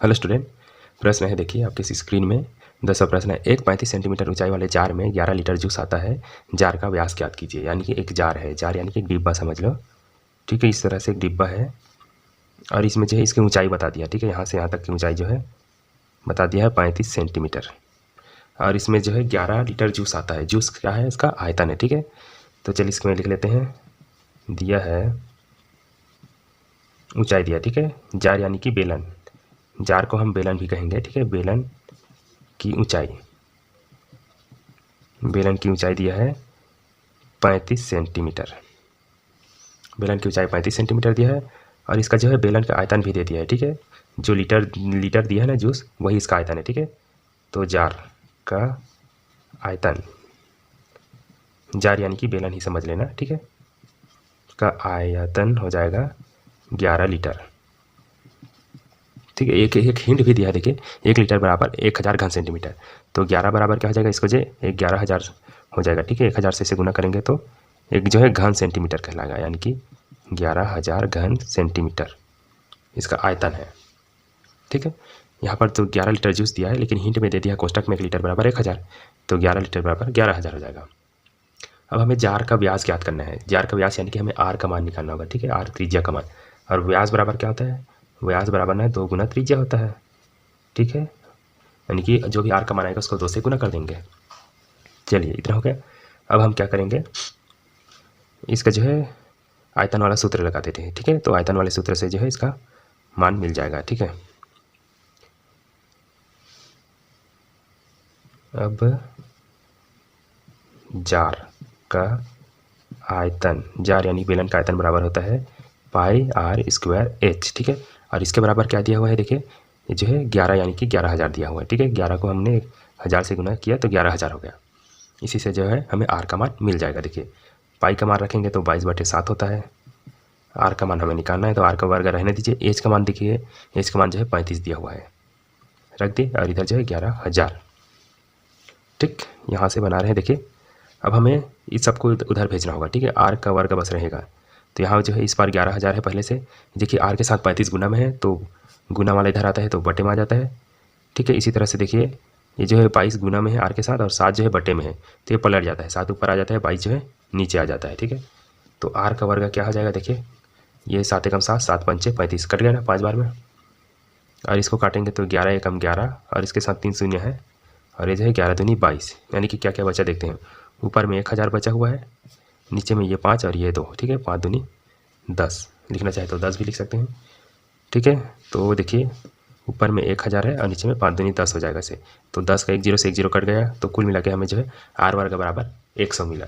Hello student, प्रश्न है देखिए आपके स्क्रीन में। 10वां प्रश्न है, एक 35 सेंटीमीटर ऊंचाई वाले जार में 11 लीटर जूस आता है। जार का व्यास ज्ञात कीजिए। यानी कि एक जार है, जार यानी कि एक डिब्बा समझ लो। ठीक है, इस तरह से एक डिब्बा है और इसमें जो है इसकी ऊंचाई बता दिया। ठीक है, यहाँ से यहाँ तक की ऊंचाई जो है बता दिया है 35 सेंटीमीटर और इसमें जो है 11 लीटर जूस आता है। जूस क्या है, इसका आयतन है। ठीक है, तो चलिए इसमें लिख लेते हैं। दिया है ऊंचाई दिया। ठीक है, जार यानी कि बेलन, जार को हम बेलन भी कहेंगे। ठीक है, बेलन की ऊंचाई, बेलन की ऊंचाई दिया है 35 सेंटीमीटर। बेलन की ऊंचाई 35 सेंटीमीटर दिया है और इसका जो है बेलन का आयतन भी दे दिया है। ठीक है, जो लीटर दिया है ना जूस, वही इसका आयतन है। ठीक है, तो जार का आयतन, जार यानी कि बेलन ही समझ लेना। ठीक है, का आयतन हो जाएगा 11 लीटर। ठीक है, एक हिंट भी दिया है देखिए, 1 लीटर बराबर 1000 घन सेंटीमीटर। तो 11 बराबर क्या हो जाएगा, इसको जो 11,000 हो जाएगा। ठीक है, 1000 से इसे गुना करेंगे तो एक जो है घन सेंटीमीटर कहलाएगा, यानी कि 11,000 घन सेंटीमीटर इसका आयतन है। ठीक है, यहाँ पर तो 11 लीटर जूस दिया है, लेकिन हिंट में दे दिया कोष्टक में 1 लीटर बराबर 1000, तो 11 लीटर बराबर 11,000 हो जाएगा। अब हमें जार का व्यास ज्ञात करना है। जार का व्यास यानी कि हमें आर का मान निकालना होगा। ठीक है, आर त्रिज्या का मान, और व्यास बराबर क्या होता है, व्यास बराबर ना 2 गुना त्रिज्या होता है। ठीक है, यानी कि जो भी आर का मान आएगा उसको 2 से गुना कर देंगे। चलिए इतना हो गया। अब हम क्या करेंगे, इसका जो है आयतन वाला सूत्र लगा देते हैं। ठीक है, तो आयतन वाले सूत्र से जो है इसका मान मिल जाएगा। ठीक है, अब जार का आयतन, जार यानी बेलन का आयतन बराबर होता है पाई आर स्क्वायर एच। ठीक है, और इसके बराबर क्या दिया हुआ है देखिए, ये जो है 11 यानी कि 11,000 दिया हुआ है। ठीक है, 11 को हमने 1000 से गुना किया तो 11,000 हो गया। इसी से जो है हमें आर का मान मिल जाएगा। देखिए, पाई का मान रखेंगे तो 22/7 होता है। आर का मान हमें निकालना है तो आर का वर्ग रहने दीजिए। एच का मान देखिए, एच का मान जो है 35 दिया हुआ है, रख दिए, और इधर जो है 11,000। ठीक, यहाँ से बना रहे हैं देखिए। अब हमें इस सबको उधर भेजना होगा। ठीक है, आर का वर्ग बस रहेगा, तो यहाँ जो है इस बार 11,000 है पहले से। देखिए आर के साथ 35 गुना में है, तो गुना वाला इधर आता है तो बटे में आ जाता है। ठीक है, इसी तरह से देखिए ये जो है 22 गुना में है आर के साथ, और 7 जो है बटे में है, तो ये पलट जाता है, 7 ऊपर आ जाता है, 22 जो है नीचे आ जाता है। ठीक है, तो आर का वर्ग क्या हो जाएगा देखिए, ये 7 एकम 7, 7 पंचे 35, कट गया ना 5 बार में। और इसको काटेंगे तो 11 एकम 11, और इसके साथ 3 शून्य है, और ये जो है 11 दूनी 22। यानी कि क्या क्या बचा देखते हैं, ऊपर में 1000 बचा हुआ है, नीचे में ये 5 और ये 2। ठीक है, 5 दूनी 10, लिखना चाहे तो 10 भी लिख सकते हैं। ठीक है, तो देखिए ऊपर में 1000 है और नीचे में 5 दूनी 10 हो जाएगा से, तो 10 का 1 0 से 1 0 कट गया, तो कुल मिला के हमें जो है आर वर्ग बराबर 100 मिला।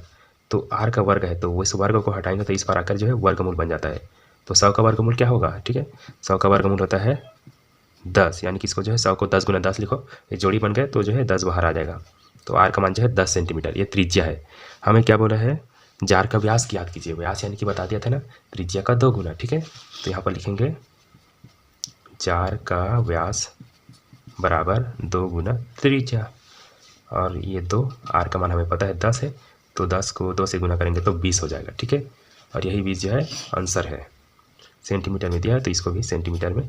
तो आर का वर्ग है तो उस वर्ग को हटाएंगे तो इस पर आकर जो है वर्गमूल बन जाता है। तो 100 का वर्गमूल क्या होगा, ठीक है, 100 का वर्गमूल होता है 10, यानी कि इसको जो है 100 को 10 गुना 10 लिखो, ये जोड़ी बन गए तो जो है 10 बाहर आ जाएगा। तो आर का मान जो है 10 सेंटीमीटर, ये त्रिज्या है। हमें क्या बोला है, जार का व्यास ज्ञात कीजिए। व्यास यानी कि बता दिया था ना, त्रिज्या का 2 गुना। ठीक है, तो यहाँ पर लिखेंगे जार का व्यास बराबर 2 गुना त्रिज्या, और ये 2, आर का मान हमें पता है 10 है, तो 10 को 2 से गुना करेंगे तो 20 हो जाएगा। ठीक है, और यही 20 जो है आंसर है। सेंटीमीटर में दिया है तो इसको भी सेंटीमीटर में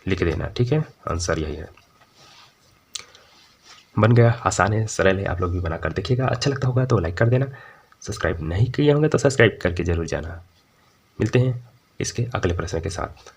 लिख देना। ठीक है, आंसर यही है। बन गया, आसान है, सरल है, आप लोग भी बना कर देखिएगा। अच्छा लगता होगा तो लाइक कर देना, सब्सक्राइब नहीं किए होंगे तो सब्सक्राइब करके ज़रूर जाना। मिलते हैं इसके अगले प्रश्न के साथ।